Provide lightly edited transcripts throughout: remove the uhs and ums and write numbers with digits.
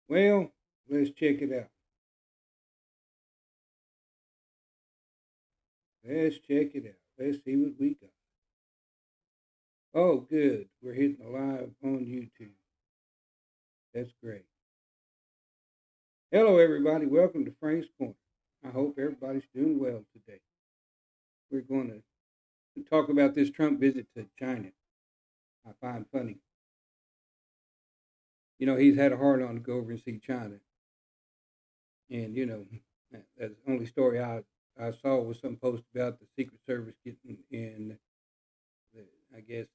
Well, let's check it out. Let's check it out. Let's see what we got. Oh, good. We're hitting live on YouTube. That's great. Hello, everybody. Welcome to Frank's Corner. I hope everybody's doing well today. We're going to talk about this Trump visit to China. I find funny. He's had a hard on to go over and see China. And, that's the only story I saw was some post about the Secret Service getting in, I guess,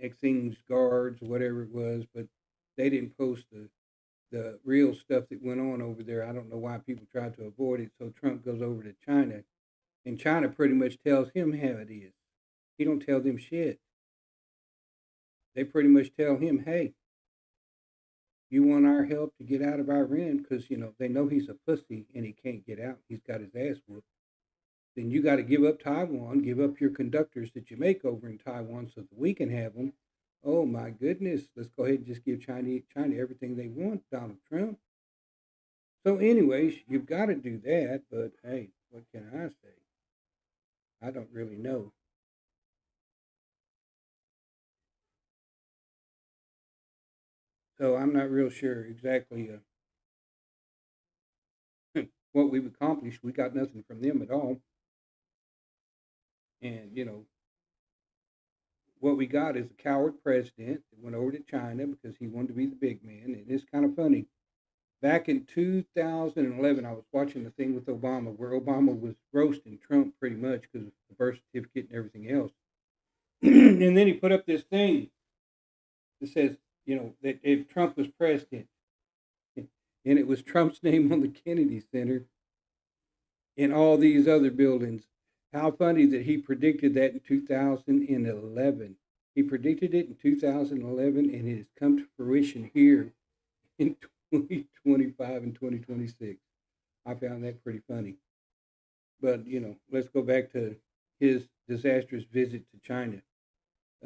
Exing's guards, whatever it was, but they didn't post the real stuff that went on over there. I don't know why people tried to avoid it. So Trump goes over to China, and China pretty much tells him how it is. He don't tell them shit. They pretty much tell him, "Hey, you want our help to get out of Iran because they know he's a pussy and he can't get out. He's got his ass whooped. Then you got to give up Taiwan, give up your conductors that you make over in Taiwan so that we can have them." Oh my goodness, let's go ahead and just give China everything they want, Donald Trump. So, anyways, you've got to do that, but hey, what can I say? I don't really know. So, I'm not real sure exactly what we've accomplished. We got nothing from them at all. And, what we got is a coward president that went over to China because he wanted to be the big man. And it's kind of funny. Back in 2011, I was watching the thing with Obama where Obama was roasting Trump pretty much because of the birth certificate and everything else. And then he put up this thing that says, that if Trump was president, and it was Trump's name on the Kennedy Center and all these other buildings. How funny that he predicted that in 2011. He predicted it in 2011, and it has come to fruition here in 2025 and 2026. I found that pretty funny. But, let's go back to his disastrous visit to China.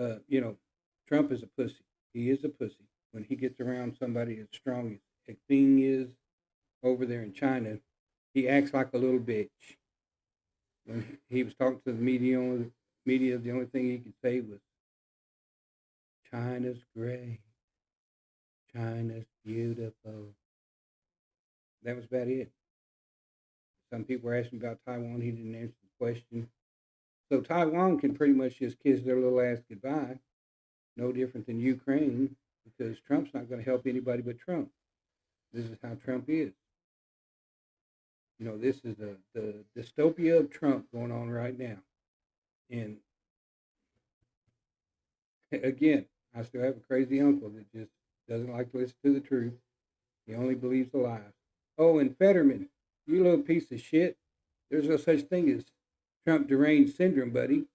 Uh, you know, Trump is a pussy. He is a pussy. When he gets around somebody as strong as Xing is over there in China, he acts like a little bitch. When he was talking to the media, the only thing he could say was, "China's great. China's beautiful." That was about it. Some people were asking about Taiwan. He didn't answer the question. So Taiwan can pretty much just kiss their little ass goodbye. No different than Ukraine, because Trump's not going to help anybody but Trump. This is how Trump is. This is the dystopia of Trump going on right now. And again, I still have a crazy uncle that just doesn't like to listen to the truth. He only believes the lies. Oh, and Fetterman, you little piece of shit. There's no such thing as Trump deranged syndrome, buddy.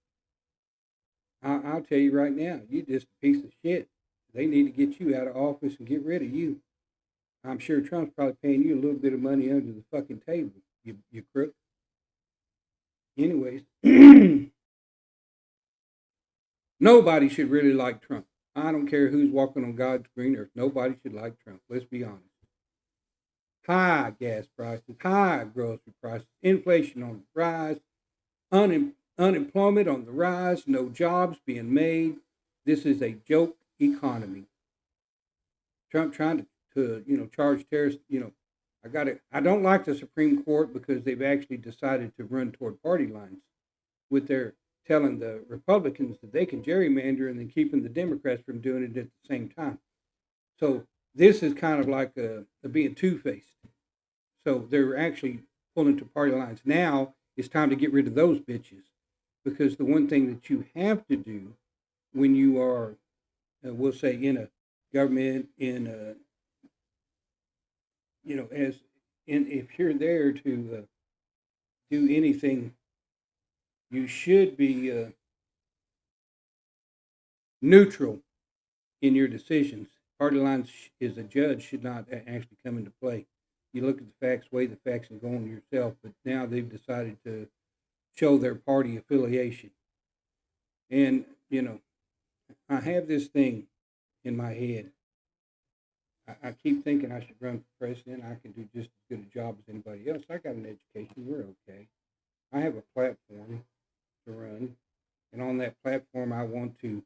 I'll tell you right now, you just a piece of shit. They need to get you out of office and get rid of you. I'm sure Trump's probably paying you a little bit of money under the fucking table, you crook. Anyways, nobody should really like Trump. I don't care who's walking on God's green earth. Nobody should like Trump. Let's be honest. High gas prices, high grocery prices, inflation on the rise, unemployment on the rise, no jobs being made. This is a joke economy. Trump trying to charge terrorists. I don't like the Supreme Court because they've actually decided to run toward party lines with their telling the Republicans that they can gerrymander and then keeping the Democrats from doing it at the same time. So this is kind of like a being two faced. So they're actually pulling to party lines. Now it's time to get rid of those bitches because the one thing that you have to do when you are, we'll say, in a government, in a, as in if you're there to do anything, you should be neutral in your decisions. Party lines as a judge should not actually come into play. You look at the facts, weigh the facts, and go on yourself. But now they've decided to show their party affiliation. And I have this thing in my head. I keep thinking I should run for president. I can do just as good a job as anybody else. I got an education. We're okay. I have a platform to run, and on that platform, I want to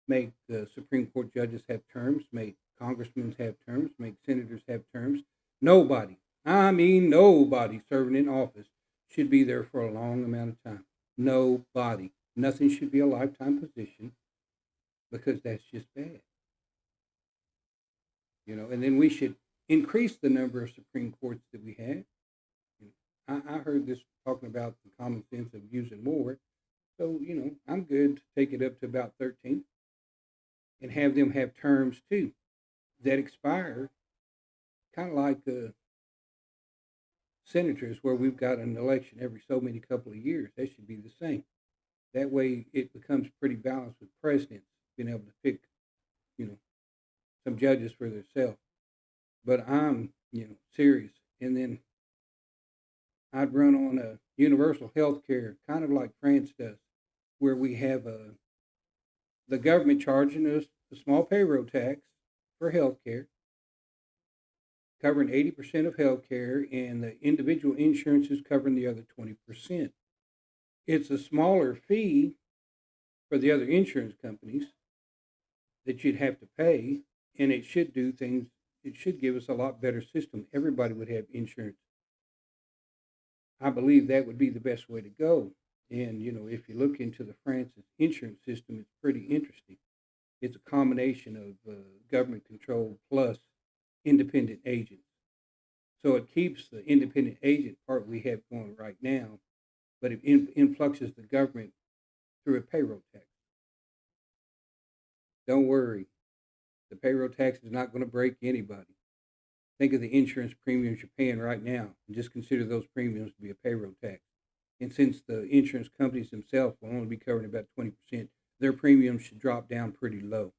make the Supreme Court judges have terms, make congressmen have terms, make senators have terms. Nobody, I mean nobody serving in office should be there for a long amount of time. Nobody. Nothing should be a lifetime position because that's just bad. And then we should increase the number of Supreme Courts that we have. I heard this talking about the common sense of using more. So, I'm good to take it up to about 13 and have them have terms too that expire, kind of like senators, where we've got an election every so many couple of years. They should be the same. That way it becomes pretty balanced with presidents being able to pick, some judges for themselves. But I'm, serious. And then I'd run on a universal health care, kind of like France does, where we have the government charging us a small payroll tax for health care, covering 80% of health care, and the individual insurance is covering the other 20%. It's a smaller fee for the other insurance companies that you'd have to pay, and it should do things, it should give us a lot better system. Everybody would have insurance. I believe that would be the best way to go. And, if you look into the France's insurance system, it's pretty interesting. It's a combination of government control plus independent agents. So it keeps the independent agent part we have going right now, but it influxes the government through a payroll tax. Don't worry, the payroll tax is not going to break anybody. Think of the insurance premiums you're paying right now, and just consider those premiums to be a payroll tax. And since the insurance companies themselves will only be covering about 20%, their premiums should drop down pretty low.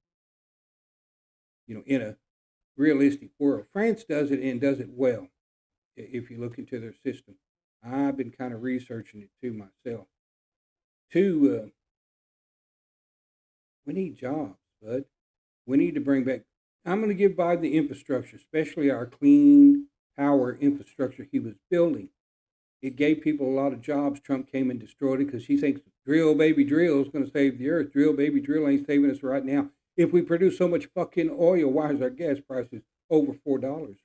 In a realistic world, France does it and does it well. If you look into their system, I've been kind of researching it too myself. Two, we need jobs, bud. We need to bring back. I'm going to give Biden the infrastructure, especially our clean power infrastructure he was building. It gave people a lot of jobs. Trump came and destroyed it because he thinks drill, baby, drill is going to save the earth. Drill, baby, drill ain't saving us right now. If we produce so much fucking oil, why is our gas prices over $4 right now?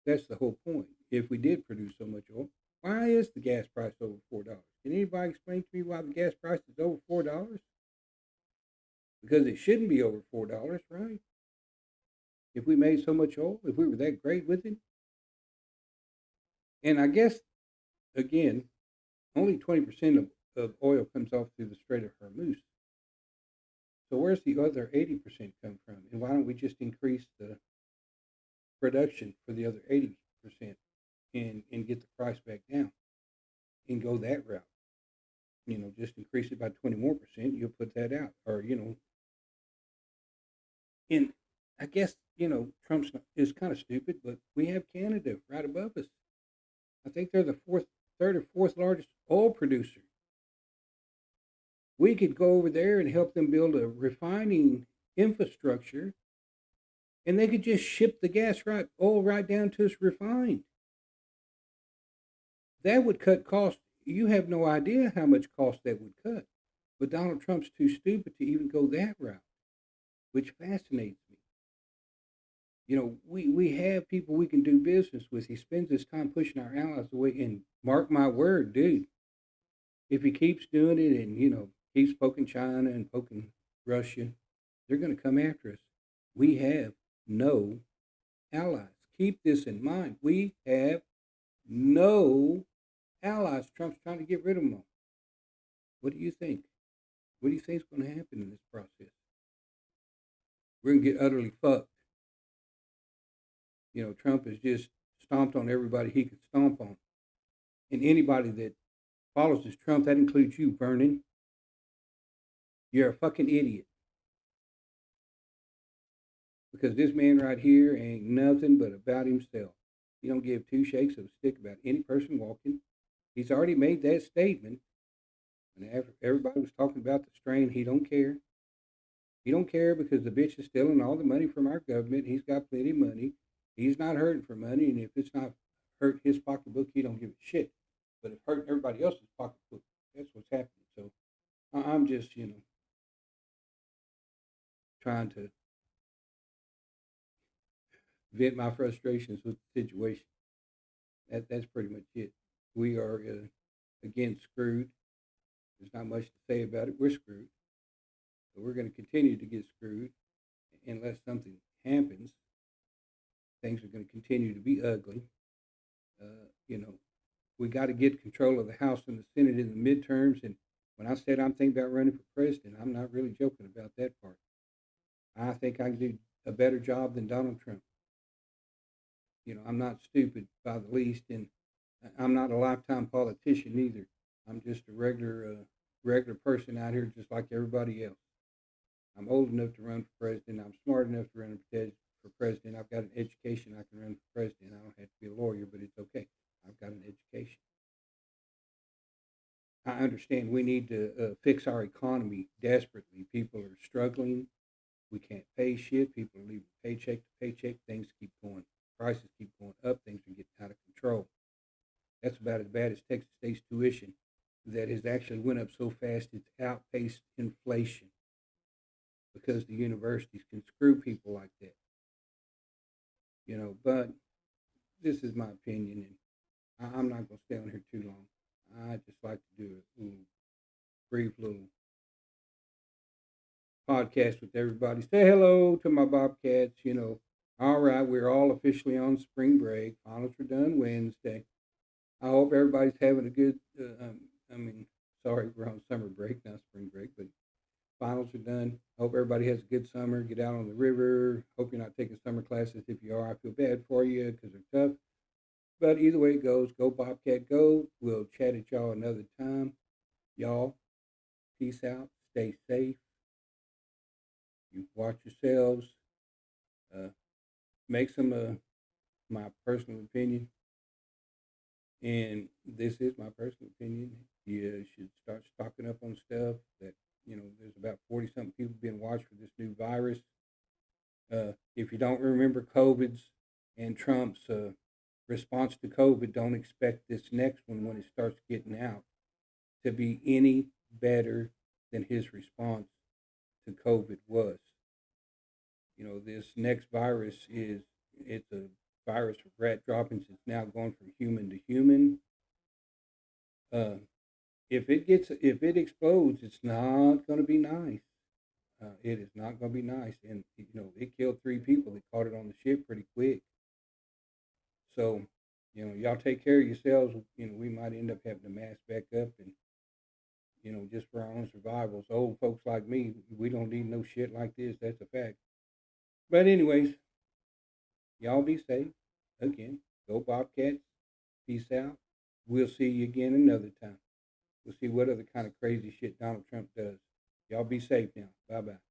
That's the whole point. If we did produce so much oil, why is the gas price over $4? Can anybody explain to me why the gas price is over $4? Because it shouldn't be over $4, right? If we made so much oil, if we were that great with it. And I guess, again, only 20% of oil comes off through the Strait of Hormuz. So where's the other 80% come from? And why don't we just increase the production for the other 80% and get the price back down and go that route? Just increase it by 20 more percent, you'll put that out. Or, and I guess, Trump is kind of stupid, but we have Canada right above us. I think they're the third or fourth largest oil producer. We could go over there and help them build a refining infrastructure, and they could just ship the oil right down to us refined. That would cut costs. You have no idea how much cost that would cut. But Donald Trump's too stupid to even go that route, which fascinates me. We have people we can do business with. He spends his time pushing our allies away. And mark my word, dude, if he keeps doing it and, keeps poking China and poking Russia, they're going to come after us. We have no allies. Keep this in mind. We have no allies. Trump's trying to get rid of them all. What do you think? What do you think is going to happen in this process? We're going to get utterly fucked. Trump has just stomped on everybody he could stomp on. And anybody that follows this Trump, that includes you, Vernon. You're a fucking idiot. Because this man right here ain't nothing but about himself. He don't give two shakes of a stick about any person walking. He's already made that statement. And everybody was talking about the strain, he don't care. He don't care because the bitch is stealing all the money from our government. He's got plenty of money. He's not hurting for money, and if it's not hurt his pocketbook, he don't give a shit. But if hurting everybody else's pocketbook, that's what's happening. So I'm just, trying to vent my frustrations with the situation. That's pretty much it. We are again screwed. There's not much to say about it. We're screwed. But we're going to continue to get screwed unless something happens. Things are going to continue to be ugly. Uh, you know, we got to get control of the House and the Senate in the midterms. And when I said I'm thinking about running for president, I'm not really joking about that part. I think I can do a better job than Donald Trump. I'm not stupid by the least, and I'm not a lifetime politician either. I'm just a regular person out here, just like everybody else. I'm old enough to run for president. I'm smart enough to run for president. I've got an education. I can run for president. I don't have to be a lawyer, but it's okay. I've got an education. I understand we need to fix our economy desperately. People are struggling. We can't pay shit. People are leaving paycheck to paycheck. Things keep going. Prices keep going up. Things are getting out of control. That's about as bad as Texas State's tuition that has actually went up so fast it's outpaced inflation because the universities can screw people like that. But this is my opinion, and I'm not going to stay on here too long. I just like to do a little brief little podcast with everybody. Say hello to my Bobcats. All right, we're all officially on spring break. Finals are done Wednesday. I hope everybody's having a good. I mean, sorry, we're on summer break, not spring break, but finals are done. I hope everybody has a good summer. Get out on the river. Hope you're not taking summer classes. If you are, I feel bad for you because they're tough. But either way it goes, go Bobcat, go. We'll chat at y'all another time. Y'all, peace out. Stay safe. You watch yourselves. Uh, make some my personal opinion, and this is my personal opinion. You should start stocking up on stuff that there's about 40 something people being watched for this new virus. If you don't remember COVID's and Trump's response to COVID, don't expect this next one when it starts getting out to be any better than his response to COVID was. This next virus it's a virus of rat droppings. It's now going from human to human. Uh, if it explodes, it's not going to be nice. It is not going to be nice, and it killed 3 people. They caught it on the ship pretty quick. So, y'all take care of yourselves. We might end up having to mask back up, and just for our own survival. So old folks like me, we don't need no shit like this. That's a fact. But anyways, y'all be safe. Again, go Bobcats. Peace out. We'll see you again another time. We'll see what other kind of crazy shit Donald Trump does. Y'all be safe now. Bye bye.